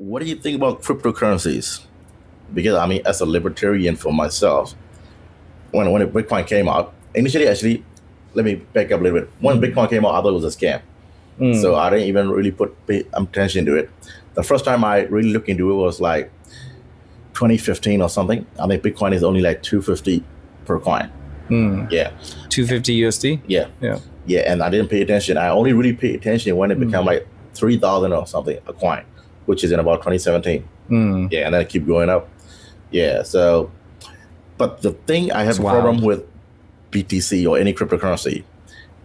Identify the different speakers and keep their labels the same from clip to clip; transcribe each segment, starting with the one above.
Speaker 1: what do you think about cryptocurrencies? Because I mean, as a libertarian for myself, when Bitcoin came out, initially, actually, let me back up a little bit. When Bitcoin came out, I thought it was a scam, so I didn't even really pay attention to it. The first time I really looked into it was like 2015 or something. I think Bitcoin is only like 250 per coin. Yeah,
Speaker 2: 250 USD.
Speaker 1: Yeah, and I didn't pay attention. I only really paid attention when it became like 3,000 or something a coin, which is in about 2017. Yeah, and then it keep going up. Yeah, so, but the thing I have a problem with BTC or any cryptocurrency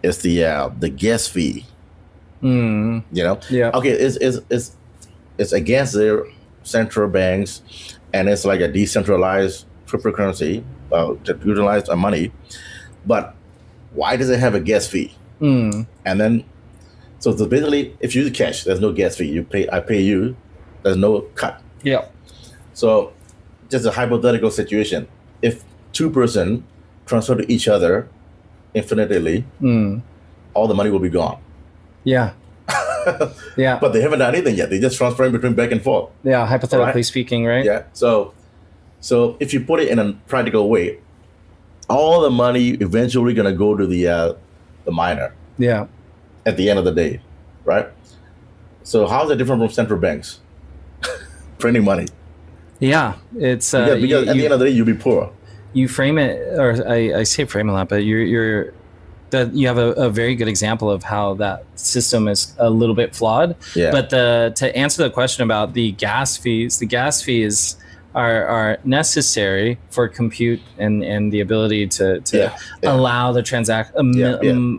Speaker 1: is the gas fee. You know?
Speaker 2: Yeah.
Speaker 1: Okay, it's against their central banks, and it's like a decentralized cryptocurrency to utilize money. But why does it have a gas fee? And then, so basically, if you use cash, there's no gas fee. I pay you. There's no cut.
Speaker 2: Yeah.
Speaker 1: So, just a hypothetical situation: if two person transfer to each other infinitely, all the money will be gone.
Speaker 2: Yeah. Yeah.
Speaker 1: But they haven't done anything yet. They just transferring between back and forth.
Speaker 2: Yeah, hypothetically speaking, right?
Speaker 1: Yeah. So if you put it in a practical way, all the money eventually going to go to the miner.
Speaker 2: Yeah.
Speaker 1: At the end of the day, right? So how is it different from central banks printing money?
Speaker 2: Yeah, it's
Speaker 1: because at the end of the day, you'll be poor.
Speaker 2: You frame it, or I say frame a lot, but you have a very good example of how that system is a little bit flawed.
Speaker 1: Yeah.
Speaker 2: But to answer the question about the gas fees are necessary for compute and the ability to allow the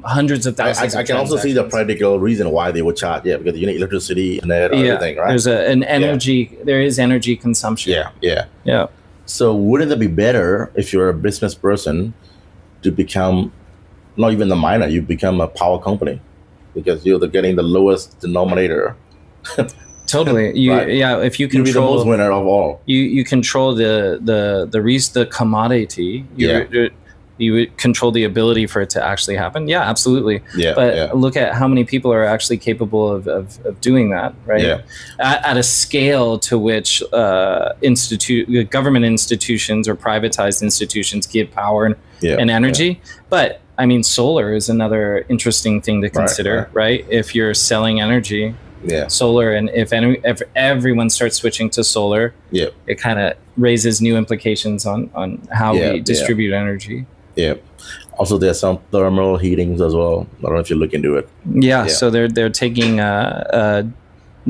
Speaker 2: hundreds of thousands.
Speaker 1: I can also see the practical reason why they would charge. Yeah, because you need electricity and everything, right?
Speaker 2: There's an energy. There is energy consumption.
Speaker 1: Yeah. So wouldn't it be better if you're a business person to become not even the miner, you become a power company because you're getting the lowest denominator.
Speaker 2: Totally.
Speaker 1: Right.
Speaker 2: Yeah. If you
Speaker 1: control, you'll be the most winner of all.
Speaker 2: You control the commodity. You would control the ability for it to actually happen. Yeah, absolutely.
Speaker 1: Yeah.
Speaker 2: But look at how many people are actually capable of doing that, right?
Speaker 1: Yeah.
Speaker 2: At a scale to which government institutions or privatized institutions give power and energy.
Speaker 1: Yeah.
Speaker 2: But I mean, solar is another interesting thing to consider, right? If you're selling energy. Solar, and if everyone starts switching to solar, it kind of raises new implications on how we distribute energy.
Speaker 1: Yeah. Also, there's some thermal heatings as well. I don't know if you look into it.
Speaker 2: Yeah. So they're taking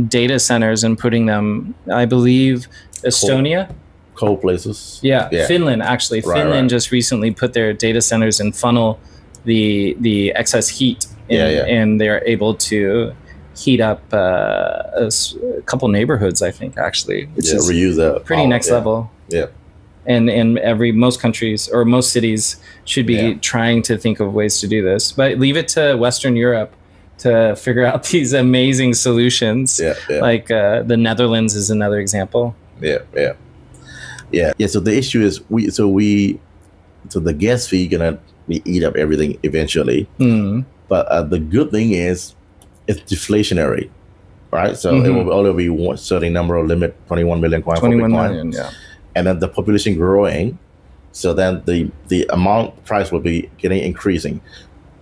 Speaker 2: data centers and putting them, I believe, Estonia.
Speaker 1: Cold places.
Speaker 2: Yeah. Finland, actually. Finland just recently put their data centers and funnel the excess heat and they're able to heat up a couple neighborhoods, I think, actually, which is
Speaker 1: reuse that
Speaker 2: pretty next level.
Speaker 1: Yeah.
Speaker 2: And most countries or most cities should be trying to think of ways to do this, but leave it to Western Europe to figure out these amazing solutions. Like the Netherlands is another example.
Speaker 1: So the issue is the gas fee gonna eat up everything eventually. But the good thing is it's deflationary, right? So it will only be one certain number of limit, 21 million coins.
Speaker 2: 21 million,
Speaker 1: and then the population growing, so then the amount price will be getting increasing.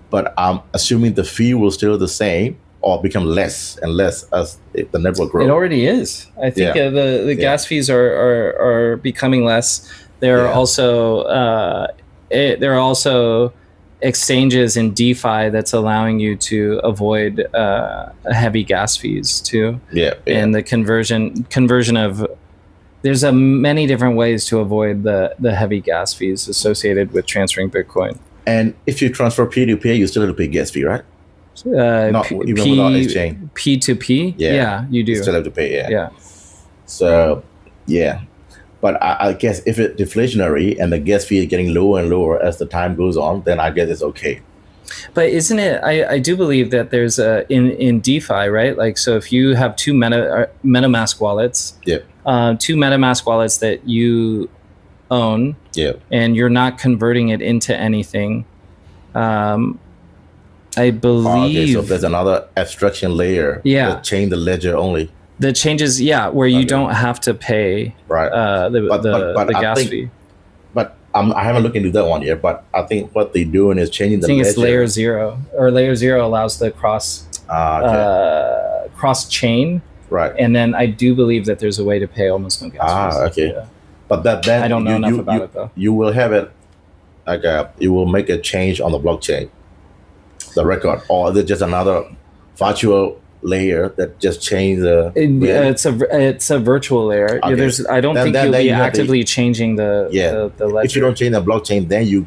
Speaker 1: But I'm assuming the fee will still the same or become less and less as the network grows.
Speaker 2: It already is. I think the gas fees are becoming less. There are also exchanges in DeFi that's allowing you to avoid heavy gas fees too. And the conversion of there's many different ways to avoid the heavy gas fees associated with transferring Bitcoin.
Speaker 1: And if you transfer peer-to-peer, you still have to pay gas fee, right? Not even without exchange.
Speaker 2: P2P? Yeah, you do.
Speaker 1: You still have to pay, So, but I guess if it's deflationary and the gas fee is getting lower and lower as the time goes on, then I guess it's okay.
Speaker 2: But isn't it? I do believe that there's in DeFi, right? Like, so if you have two MetaMask wallets, two MetaMask wallets that you own, and you're not converting it into anything, I believe.
Speaker 1: So there's another abstraction layer.
Speaker 2: Yeah.
Speaker 1: That chain the ledger only.
Speaker 2: The changes, where you don't have to pay the gas fee.
Speaker 1: But I haven't looked into that one yet. But I think what they're doing is changing the ledger.
Speaker 2: I think it's layer 0, or layer 0 allows the cross chain.
Speaker 1: Right.
Speaker 2: And then I do believe that there's a way to pay almost no gas fees.
Speaker 1: Okay. Yeah. But then
Speaker 2: I don't know enough about it though.
Speaker 1: You will have it you will make a change on the blockchain, the record, or is it just another virtual layer that just change the?
Speaker 2: It's a virtual layer. Okay. I don't think you'll be actively changing the ledger.
Speaker 1: If you don't change the blockchain, then you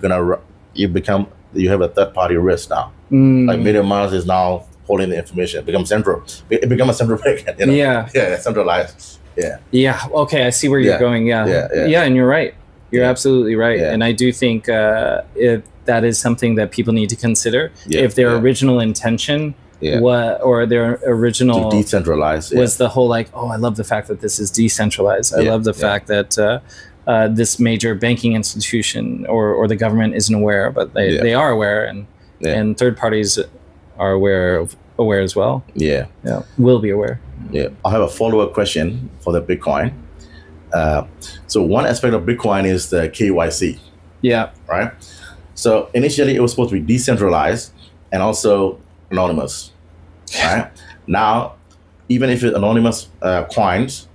Speaker 1: have a third party risk now. Like MediaMask is now holding the information. It becomes central. It becomes a central bank. Yeah, centralized.
Speaker 2: Yeah. Okay, I see where you're going. Yeah, and you're right. You're absolutely right. Yeah. And I do think that is something that people need to consider. If their original intention or their original
Speaker 1: to decentralize
Speaker 2: was the whole I love the fact that this is decentralized. I love the fact that this major banking institution or the government isn't aware, but they are aware, and third parties are aware as well. Yeah, will be aware.
Speaker 1: Yeah, I have a follow-up question for the Bitcoin. So one aspect of Bitcoin is the KYC.
Speaker 2: Yeah.
Speaker 1: Right. So initially it was supposed to be decentralized and also anonymous. Right. Now, even if it's anonymous coins,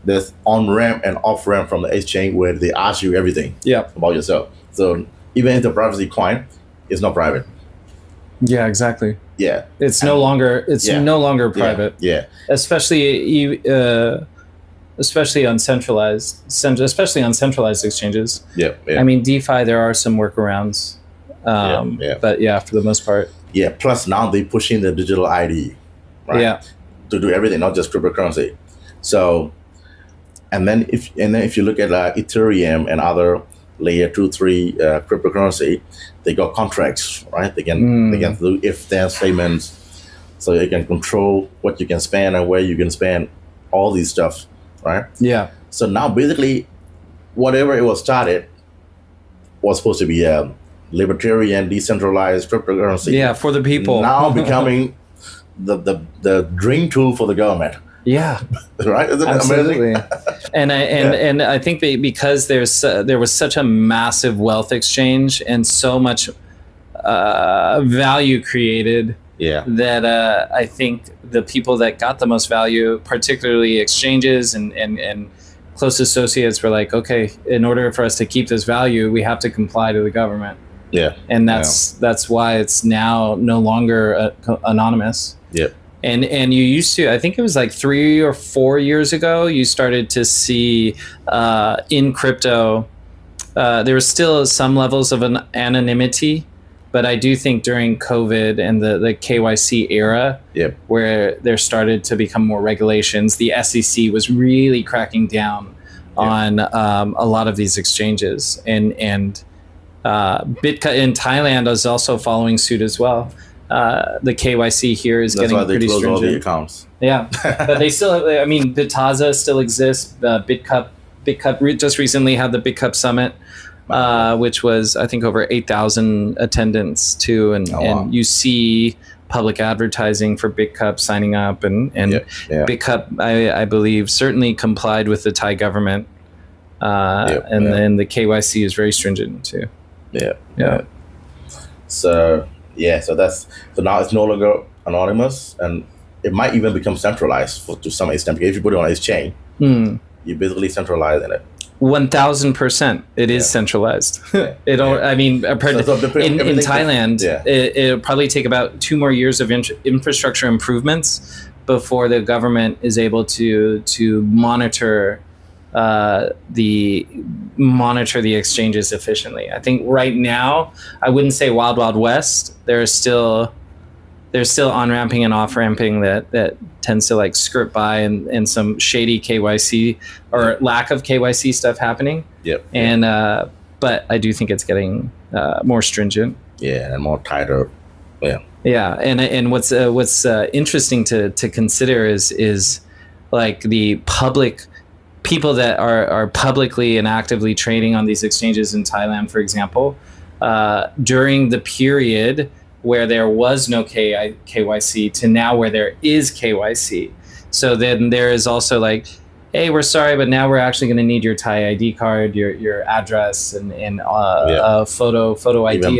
Speaker 1: there's on-ramp and off-ramp from the exchange where they ask you everything about yourself. So even if the privacy coin is not private.
Speaker 2: Yeah, exactly.
Speaker 1: Yeah.
Speaker 2: It's no longer private.
Speaker 1: Yeah.
Speaker 2: Especially on centralized exchanges.
Speaker 1: Yeah.
Speaker 2: I mean, DeFi, there are some workarounds. But for the most part.
Speaker 1: Yeah. Plus now they pushing the digital ID, right? Yeah. To do everything, not just cryptocurrency. So, and then if you look at Ethereum and other layer 2, 3 cryptocurrency, they got contracts, right? They can do if-then statements, so you can control what you can spend and where you can spend all these stuff. Right.
Speaker 2: Yeah.
Speaker 1: So now basically, whatever it was started was supposed to be a libertarian, decentralized cryptocurrency.
Speaker 2: Yeah, for the people.
Speaker 1: Now becoming the dream tool for the government.
Speaker 2: Yeah.
Speaker 1: Right. Isn't
Speaker 2: absolutely.
Speaker 1: It
Speaker 2: amazing? And I think because there was such a massive wealth exchange and so much value created.
Speaker 1: Yeah.
Speaker 2: That I think the people that got the most value, particularly exchanges and close associates, were like, okay, in order for us to keep this value, we have to comply to the government.
Speaker 1: Yeah.
Speaker 2: And that's why it's now no longer anonymous.
Speaker 1: Yeah.
Speaker 2: And you used to, I think it was like 3 or 4 years ago, you started to see in crypto, there was still some levels of anonymity. But I do think during COVID and the KYC era, where there started to become more regulations, the SEC was really cracking down on a lot of these exchanges. And Bitcoin in Thailand is also following suit as well. The KYC here is getting pretty stringent. That's why they close all the
Speaker 1: accounts.
Speaker 2: Yeah, but they still, Bitaza still exists. BitCup just recently had the BitCup Summit. Which was, I think, over 8,000 attendance too, and you see public advertising for BitCup signing up, and BitCup, I believe, certainly complied with the Thai government, then the KYC is very stringent too.
Speaker 1: Yeah. So now it's no longer anonymous, and it might even become centralized to some extent. Because if you put it on exchange, you basically centralize in it.
Speaker 2: 1,000%, it is centralized. In Thailand, it'll probably take about 2 more years of infrastructure improvements before the government is able to monitor the exchanges efficiently. I think right now, I wouldn't say Wild West. There's still on-ramping and off-ramping that tends to skirt by and some shady KYC or lack of KYC stuff happening. And but I do think it's getting more stringent.
Speaker 1: Yeah, and more tighter.
Speaker 2: Yeah, and what's interesting to consider is like the public people that are publicly and actively trading on these exchanges in Thailand, for example, during the period where there was no KYC to now where there is KYC. So then there is also like, hey, we're sorry, but now we're actually going to need your Thai ID card, your address, and photo ID,
Speaker 1: even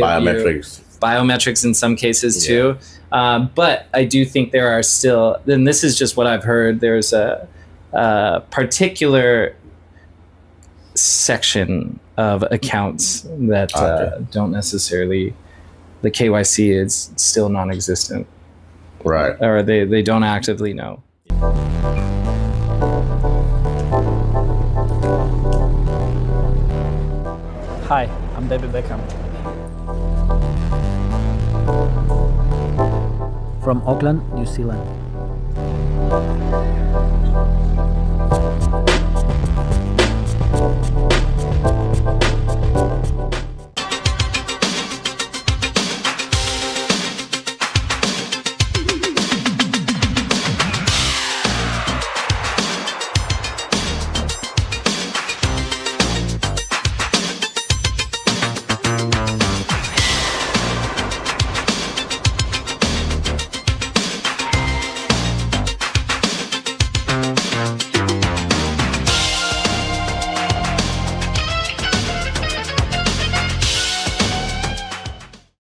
Speaker 1: biometrics
Speaker 2: in some cases too. But I do think there are still, and this is just what I've heard, there's a particular section of accounts that don't necessarily, the KYC is still non-existent,
Speaker 1: right?
Speaker 2: Or they don't actively know.
Speaker 3: Hi, I'm David Beckham from Auckland, New Zealand.